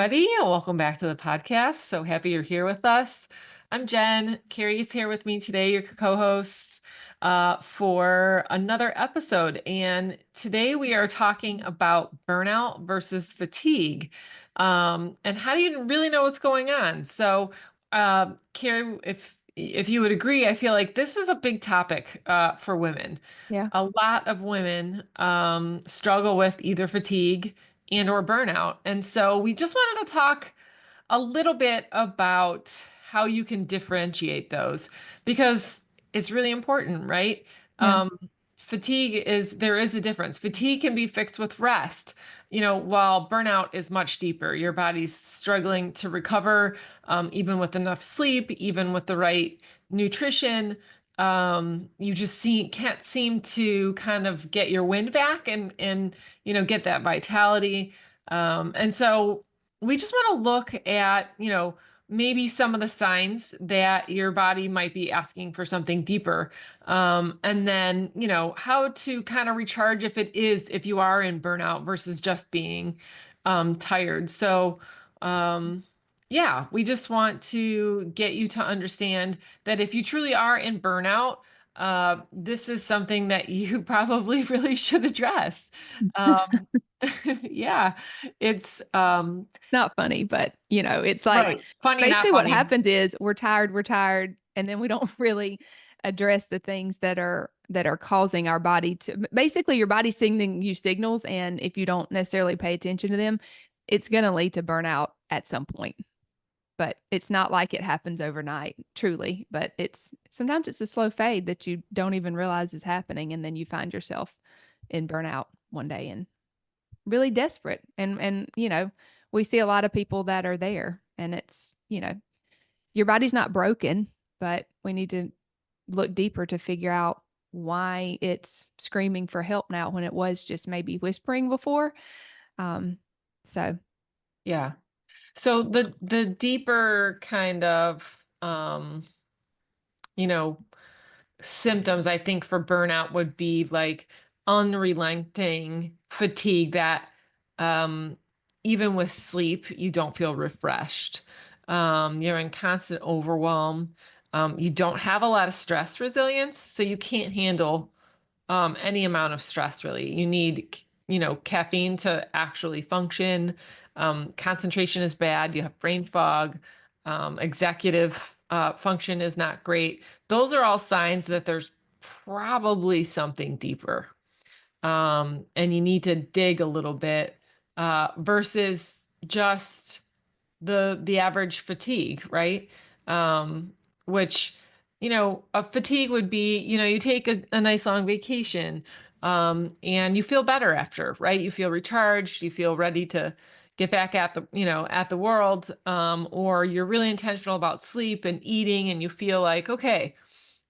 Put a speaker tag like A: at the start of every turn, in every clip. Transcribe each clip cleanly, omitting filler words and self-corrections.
A: everybody. Welcome back to the podcast. So happy you're here with us. I'm Jenn. Kari is here with me today, your co-hosts, for another episode. And today we are talking about burnout versus fatigue, and how do you really know what's going on? So, Kari, if you would agree, I feel like this is a big topic for women.
B: Yeah.
A: A lot of women struggle with either fatigue and or burnout. And so we just wanted to talk a little bit about how you can differentiate those because it's really important, right?
B: Yeah.
A: Um, there is a difference. Fatigue can be fixed with rest, while burnout is much deeper. Your body's struggling to recover, even with enough sleep, even with the right nutrition. You just can't seem to kind of get your wind back and get that vitality. And so we just want to look at, maybe some of the signs that your body might be asking for something deeper. And then, how to kind of recharge if you are in burnout versus just being tired. So, yeah, we just want to get you to understand that if you truly are in burnout, this is something that you probably really should address. Um, yeah, it's
B: Not funny, but it's like
A: right. Funny, not
B: basically what
A: funny.
B: happens is we're tired, and then we don't really address the things that are causing our body to basically your body's sending you signals, and if you don't necessarily pay attention to them, it's going to lead to burnout at some point. But it's not like it happens overnight, truly, but it's sometimes it's a slow fade that you don't even realize is happening, and then you find yourself in burnout one day and really desperate. And we see a lot of people that are there, and it's, your body's not broken, but we need to look deeper to figure out why it's screaming for help now when it was just maybe whispering before. Um so
A: Yeah. So the deeper kind of you know, symptoms I think for burnout would be like unrelenting fatigue that um even with sleep you don't feel refreshed. You're in constant overwhelm. You don't have a lot of stress resilience, so you can't handle any amount of stress really. You need, caffeine to actually function. Concentration is bad. You have brain fog. Executive function is not great. Those are all signs that there's probably something deeper. And you need to dig a little bit versus just the average fatigue, right? Um, which, a fatigue would be, you take a nice long vacation, and you feel better after, right? You feel recharged, you feel ready to get back at the world, or you're really intentional about sleep and eating, and you feel like, okay,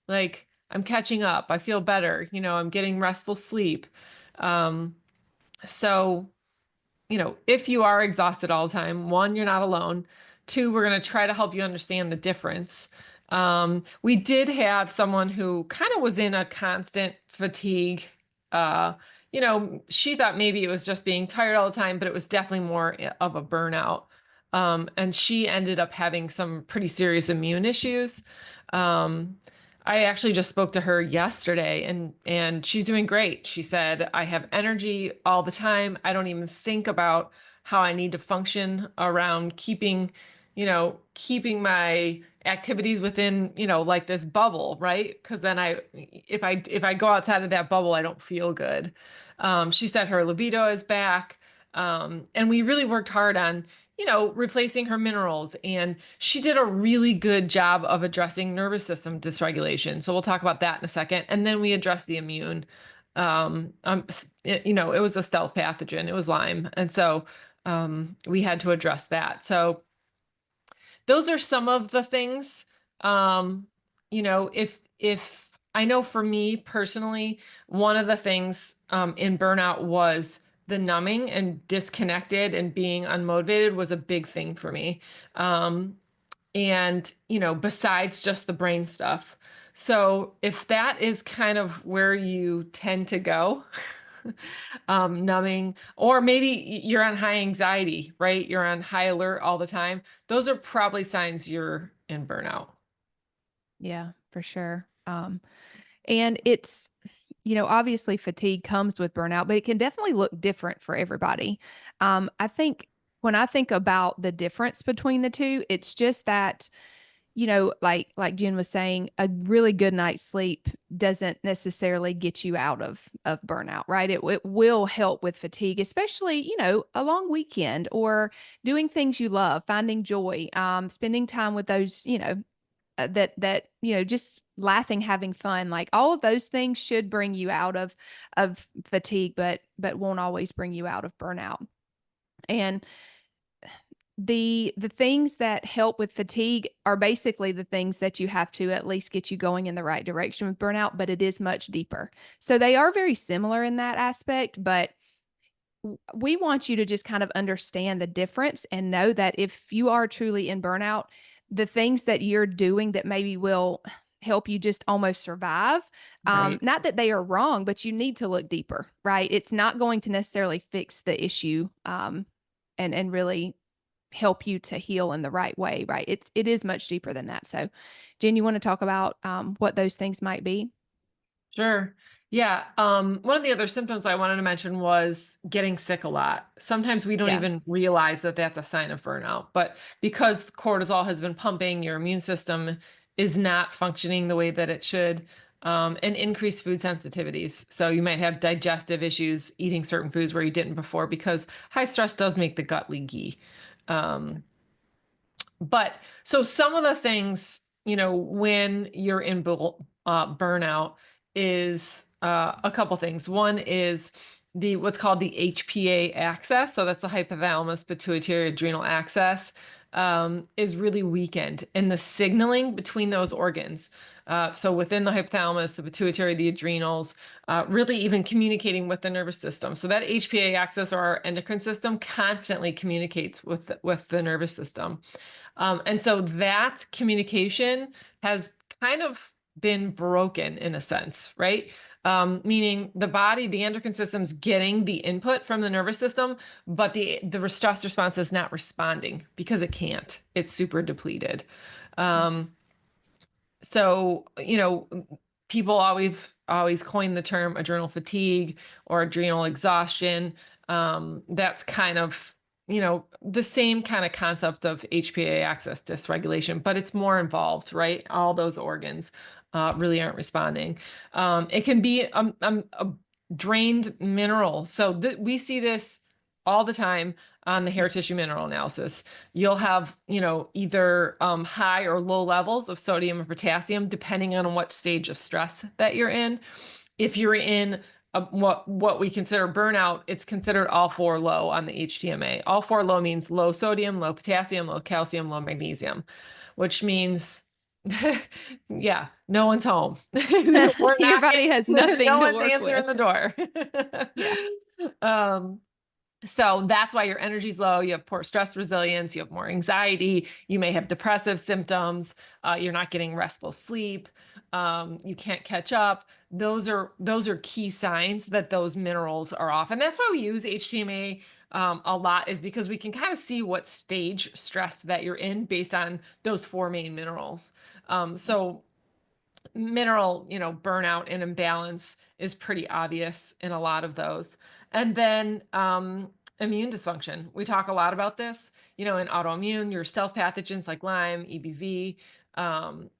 A: like I'm catching up, I feel better, I'm getting restful sleep. Um, so if you are exhausted all the time, one, you're not alone. Two, we're going to try to help you understand the difference. We did have someone who kind of was in a constant fatigue. Uh, she thought maybe it was just being tired all the time, but it was definitely more of a burnout. And she ended up having some pretty serious immune issues. Um, I actually just spoke to her yesterday and she's doing great. She said, I have energy all the time. I don't even think about how I need to function around keeping my activities within, like this bubble, right? Because then if I go outside of that bubble, I don't feel good. She said her libido is back. And we really worked hard on replacing her minerals. And she did a really good job of addressing nervous system dysregulation. So we'll talk about that in a second. And then we addressed the immune. It was a stealth pathogen. It was Lyme. And so we had to address that. So those are some of the things. If I know for me personally, one of the things in burnout was the numbing and disconnected and being unmotivated was a big thing for me. And besides just the brain stuff. So if that is kind of where you tend to go, numbing, or maybe you're on high anxiety, right? You're on high alert all the time. Those are probably signs you're in burnout.
B: Yeah, for sure. And it's, obviously fatigue comes with burnout, but it can definitely look different for everybody. I think when I think about the difference between the two, it's just that, like Jen was saying, a really good night's sleep doesn't necessarily get you out of burnout, right? It will help with fatigue, especially, a long weekend or doing things you love, finding joy, spending time with those, that just laughing, having fun, like all of those things should bring you out of fatigue, but won't always bring you out of burnout. And the things that help with fatigue are basically the things that you have to at least get you going in the right direction with burnout, but it is much deeper. So they are very similar in that aspect, but we want you to just kind of understand the difference and know that if you are truly in burnout, the things that you're doing that maybe will help you just almost survive,
A: Right.
B: not that they are wrong, but you need to look deeper, right? It's not going to necessarily fix the issue, and really help you to heal in the right way, right? It is much deeper than that. So, Jen, you want to talk about what those things might be?
A: Sure. Yeah. One of the other symptoms I wanted to mention was getting sick a lot. Sometimes we don't
B: Yeah.
A: even realize that that's a sign of burnout, but because cortisol has been pumping, your immune system is not functioning the way that it should, and increased food sensitivities. So you might have digestive issues eating certain foods where you didn't before because high stress does make the gut leaky. Um, but so some of the things, when you're in burnout is a couple things. One is the what's called the HPA axis. So that's the hypothalamus pituitary adrenal axis, is really weakened, and the signaling between those organs. So within the hypothalamus, the pituitary, the adrenals, really even communicating with the nervous system. So that HPA axis or our endocrine system constantly communicates with the nervous system. And so that communication has kind of been broken in a sense, right? Meaning the body, the endocrine system's getting the input from the nervous system, but the stress response is not responding because it can't. It's super depleted. Um, so, people always coin the term adrenal fatigue or adrenal exhaustion. That's kind of, the same kind of concept of HPA axis dysregulation, but it's more involved, right? All those organs really aren't responding. It can be a drained mineral. So we see this all the time on the hair tissue mineral analysis. You'll have, either high or low levels of sodium or potassium, depending on what stage of stress that you're in. If you're in what we consider burnout, it's considered all four low on the HTMA. All four low means low sodium, low potassium, low calcium, low magnesium, which means, yeah, no one's home. We're
B: Your
A: knocking,
B: body has
A: no
B: nothing to
A: one's
B: work
A: answering
B: with.
A: the door.
B: Yeah.
A: um, so that's why your energy's low. You have poor stress resilience. You have more anxiety. You may have depressive symptoms. You're not getting restful sleep. You can't catch up. Those are key signs that those minerals are off. And that's why we use HTMA a lot, is because we can kind of see what stage stress that you're in based on those four main minerals. So mineral, burnout and imbalance is pretty obvious in a lot of those. And then immune dysfunction. We talk a lot about this, in autoimmune, your stealth pathogens like Lyme, EBV. Um,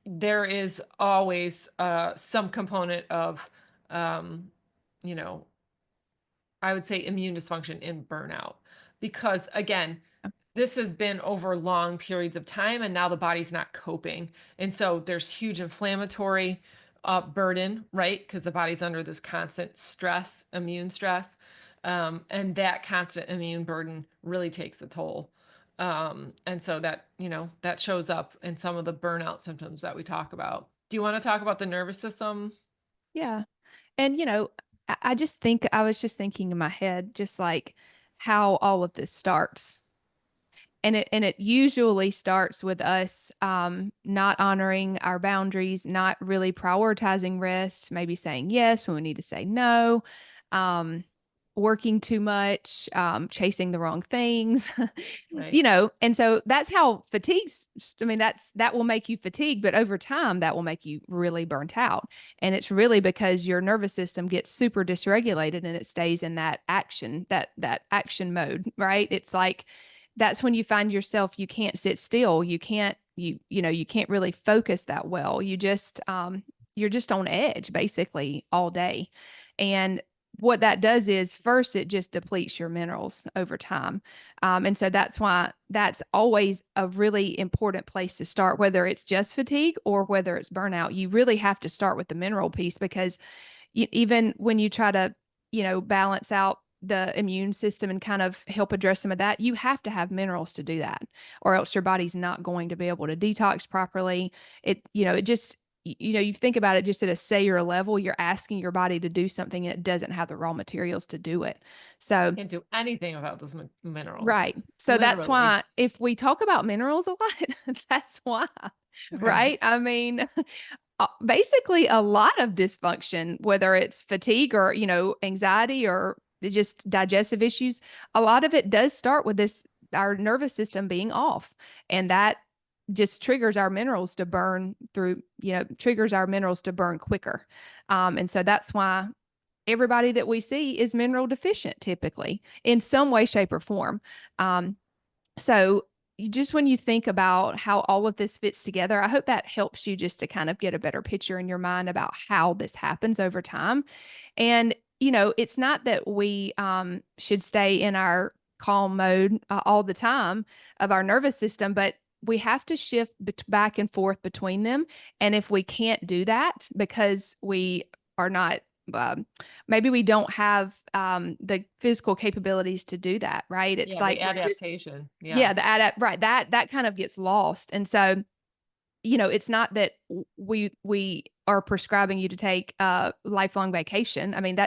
A: there is always some component of, um, you know, I would say immune dysfunction in burnout. Because again, this has been over long periods of time, and now the body's not coping. And so there's huge inflammatory burden, right? Because the body's under this constant stress, immune stress. And that constant immune burden really takes a toll. And so that, that shows up in some of the burnout symptoms that we talk about. Do you want to talk about the nervous system?
B: Yeah. And I just think I was just thinking in my head, just like how all of this starts. And it usually starts with us not honoring our boundaries, not really prioritizing rest, maybe saying yes when we need to say no. um, working too much, chasing the wrong things,
A: Right.
B: and so that's how fatigue's, I mean, that will make you fatigued, but over time that will make you really burnt out. And it's really because your nervous system gets super dysregulated and it stays in that action mode, right? It's like that's when you find yourself, you can't sit still, you can't really focus that well. You're just on edge basically all day. And what that does is first, it just depletes your minerals over time. And so that's why that's always a really important place to start, whether it's just fatigue or whether it's burnout. You really have to start with the mineral piece because even when you try to, balance out the immune system and kind of help address some of that, you have to have minerals to do that, or else your body's not going to be able to detox properly. It just, you think about it just at a cellular level, you're asking your body to do something and it doesn't have the raw materials to do it. So,
A: Can't do anything without those minerals.
B: right. So that's
A: Literally.
B: why if we talk about minerals a lot, that's why,
A: Right.
B: right? I mean, basically a lot of dysfunction, whether it's fatigue or, anxiety or just digestive issues, a lot of it does start with our nervous system being off. And that just triggers our minerals to burn through, triggers our minerals to burn quicker. And so that's why everybody that we see is mineral deficient typically in some way, shape, or form. Um, so just when you think about how all of this fits together, I hope that helps you just to kind of get a better picture in your mind about how this happens over time. And, it's not that we should stay in our calm mode all the time of our nervous system, but we have to shift back and forth between them. And if we can't do that because we are not, um, maybe we don't have the physical capabilities to do that, right? It's
A: Yeah, the
B: like we're just,
A: adaptation. Yeah.
B: yeah, right, that kind of gets lost. And so, it's not that we are prescribing you to take a lifelong vacation. I mean,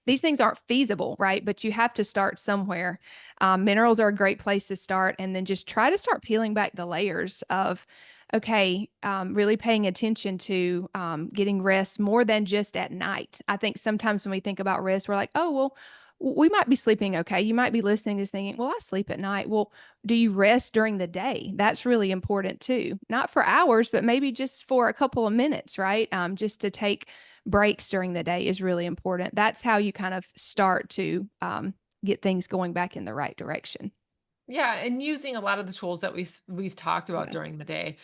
B: these things aren't feasible, right? But you have to start somewhere. Minerals are a great place to start, and then just try to start peeling back the layers of, okay, really paying attention to getting rest more than just at night. I think sometimes when we think about rest, we're like, oh, well, we might be sleeping okay. You might be listening to this thinking, well, I sleep at night. Well, do you rest during the day? That's really important too. Not for hours, but maybe just for a couple of minutes, right? Just to take breaks during the day is really important. That's how you kind of start to get things going back in the right direction.
A: Yeah, and using a lot of the tools that we've talked about
B: Yeah.
A: during the day.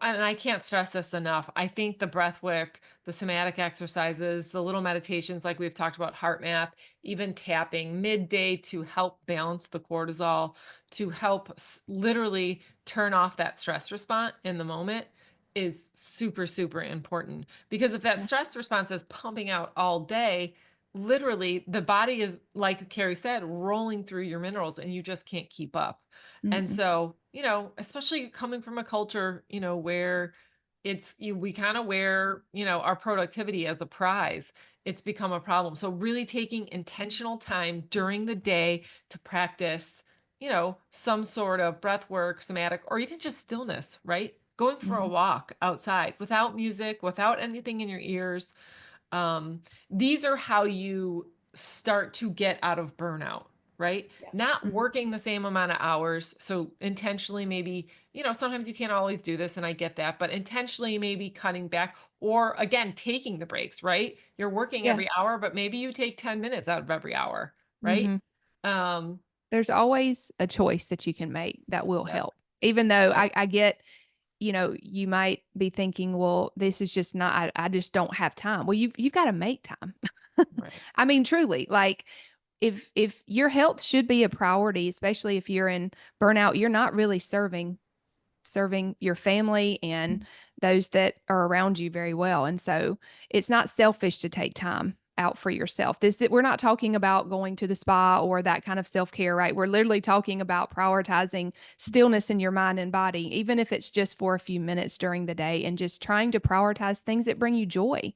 A: And I can't stress this enough. I think the breath work, the somatic exercises, the little meditations like we've talked about, heart math, even tapping midday to help balance the cortisol, to help literally turn off that stress response in the moment is super, super important. Because if that
B: Yeah.
A: stress response is pumping out all day, literally the body is, like Kari said, rolling through your minerals and you just can't keep up. And
B: Mm-mm.
A: so, especially coming from a culture, where we kind of wear, our productivity as a prize, it's become a problem. So really taking intentional time during the day to practice, some sort of breath work, somatic, or even just stillness, right? Going for a
B: Mhm.
A: walk outside without music, without anything in your ears. Um, these are how you start to get out of burnout, right?
B: Yeah.
A: Not
B: Mhm.
A: working the same amount of hours. So intentionally, maybe, sometimes you can't always do this, and I get that, but intentionally, maybe cutting back or again, taking the breaks, right? You're working
B: Yeah.
A: every hour, but maybe you take 10 minutes out of every hour, right?
B: Mhm.
A: Um,
B: There's always a choice that you can make that will
A: yep,
B: help. Even though
A: yep,
B: I get, you might be thinking, well, this is just not, I just don't have time. Well, you've got to make time.
A: right.
B: I mean, truly, like if your health should be a priority, especially if you're in burnout, you're not really serving your family and those that are around you very well. And so it's not selfish to take time out for yourself. We're not talking about going to the spa or that kind of self-care, right? We're literally talking about prioritizing stillness in your mind and body, even if it's just for a few minutes during the day, and just trying to prioritize things that bring you joy.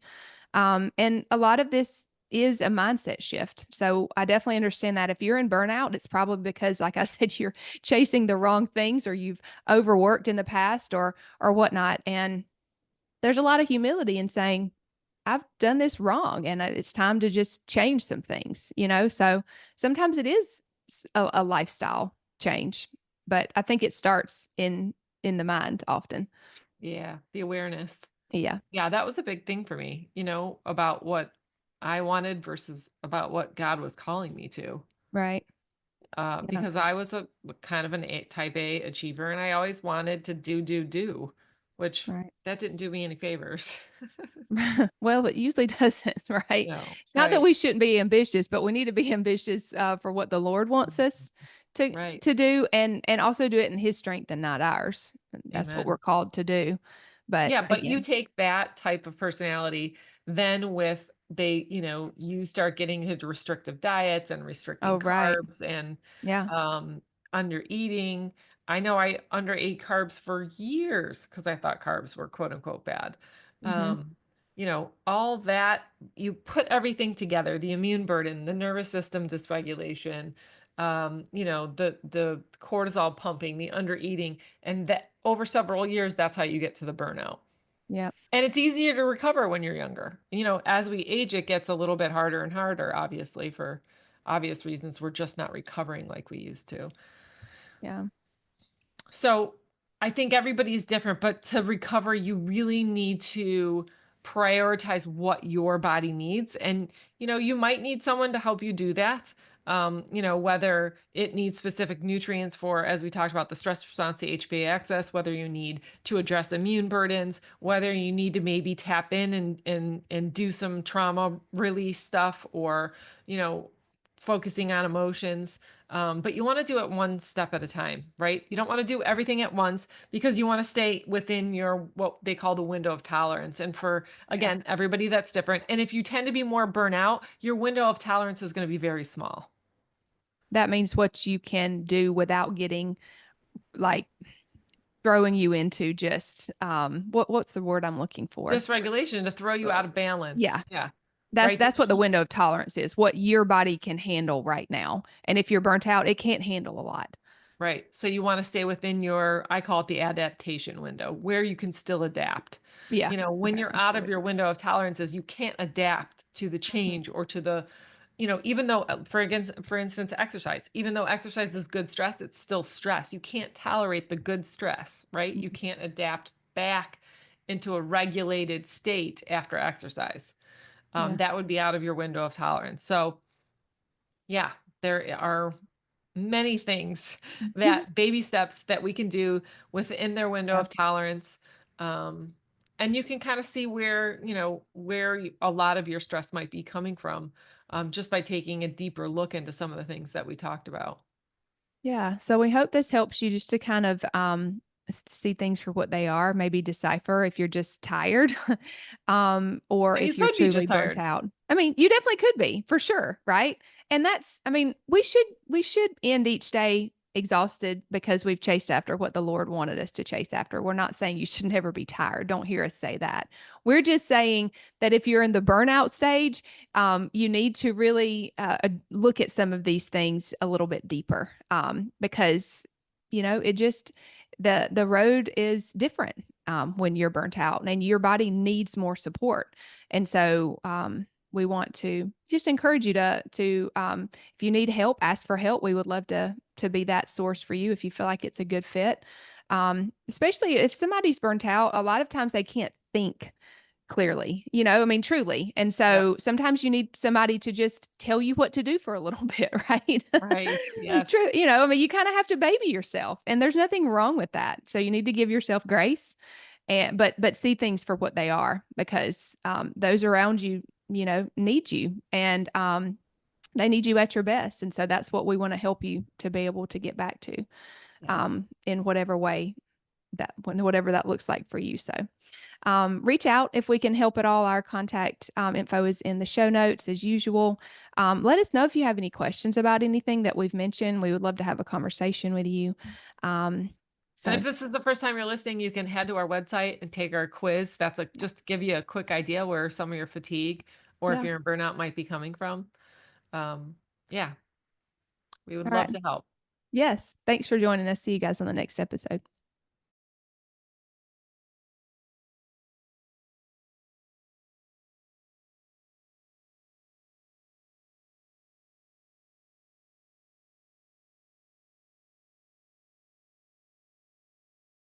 B: And a lot of this is a mindset shift. So I definitely understand that if you're in burnout, it's probably because, like I said, you're chasing the wrong things or you've overworked in the past or whatnot. And there's a lot of humility in saying, I've done this wrong and it's time to just change some things, you know? So sometimes it is a lifestyle change, but I think it starts in the mind often.
A: Yeah, the awareness.
B: Yeah.
A: Yeah, that was a big thing for me, about what I wanted versus about what God was calling me to.
B: Right. Yeah.
A: Because I was a kind of an type A achiever, and I always wanted to do, which
B: Right.
A: that didn't do me any favors.
B: Well, it usually doesn't, right?
A: No,
B: It's not that
A: right,
B: we shouldn't be ambitious, but we need to be ambitious for what the Lord wants us to
A: right.
B: do, and also do it in His strength and not ours. That's what we're
A: Amen.
B: called to do. But
A: Yeah, but you
B: again,
A: take that type of personality, then with you start getting into restrictive diets and
B: oh
A: restricting
B: right,
A: carbs and
B: yeah,
A: under eating. I know I under ate carbs for years because I thought carbs were quote unquote bad.
B: hmm
A: Um, all that you put everything together, the immune burden, the nervous system dysregulation, the cortisol pumping, the under eating, and that over several years, that's how you get to the burnout.
B: yeah,
A: And it's easier to recover when you're younger. As we age, it gets a little bit harder and harder, obviously, for obvious reasons. We're just not recovering like we used to.
B: yeah,
A: So I think everybody's different, but to recover, you really need to prioritize what your body needs. And, you might need someone to help you do that. Whether it needs specific nutrients for, as we talked about, the stress response to HPA excess, whether you need to address immune burdens, whether you need to maybe tap in and do some trauma release stuff, or, you know, focusing on emotions. But you want to do it one step at a time, right? You don't want to do everything at once because you want to stay within your what they call the window of tolerance. And for
B: yeah.
A: again, everybody that's different. And if you tend to be more burnout, your window of tolerance is going to be very small.
B: That means what you can do without getting like throwing you into just what's the word I'm looking for?
A: Dysregulation to throw you
B: Uh,
A: out of balance.
B: yeah,
A: Yeah.
B: that's
A: Right.
B: that's what the window of tolerance is. What your body can handle right now, and if you're burnt out, it can't handle a lot.
A: Right. So you want to stay within I call it the adaptation window, where you can still adapt.
B: Yeah.
A: When
B: Okay,
A: you're
B: that's
A: out
B: the
A: of
B: word.
A: your window of tolerances, you can't adapt to the
B: Mhm.
A: change or to even though, for instance, exercise, even though exercise is good stress, it's still stress. You can't tolerate the good stress, right? You
B: Mhm.
A: can't adapt back into a regulated state after exercise.
B: Yeah.
A: That would be out of your window of tolerance. So, yeah, there are many things
B: Mhm.
A: that baby steps that we can do within their window
B: Yeah.
A: of tolerance. Um, and you can kind of see where a lot of your stress might be coming from, just by taking a deeper look into some of the things that we talked about.
B: Yeah. So we hope this helps you just to kind of see things for what they are, maybe decipher if you're just tired or
A: And you
B: if you're
A: could be
B: truly
A: just
B: burnt
A: tired.
B: out. I mean, you definitely could be for sure, right? And that's I mean, we should end each day exhausted because we've chased after what the Lord wanted us to chase after. We're not saying you should never be tired. Don't hear us say that. We're just saying that if you're in the burnout stage, you need to really look at some of these things a little bit deeper because it just the road is different when you're burnt out and your body needs more support. And so we want to just encourage you to if you need help, ask for help. We would love to be that source for you if you feel like it's a good fit. Especially if somebody's burnt out, a lot of times they can't think clearly, I mean, truly. And
A: Yep.
B: so sometimes you need somebody to just tell you what to do for a little bit, right?
A: Right. Yes.
B: True. I mean, you kind of have to baby yourself and there's nothing wrong with that. So you need to give yourself grace and but see things for what they are because those around you, need you and they need you at your best. And so that's what we want to help you to be able to get back to
A: Yes.
B: in whatever way whatever that looks like for you. So reach out if we can help at all. Our contact info is in the show notes as usual. Let us know if you have any questions about anything that we've mentioned. We would love to have a conversation with you. Um,
A: And if
B: so,
A: this is the first time you're listening, you can head to our website and take our quiz. That's just to give you a quick idea where some of your fatigue or if
B: yeah.
A: you're in burnout might be coming from. Um, yeah, we would
B: All
A: love
B: right.
A: to help.
B: Yes. Thanks for joining us. See you guys on the next episode.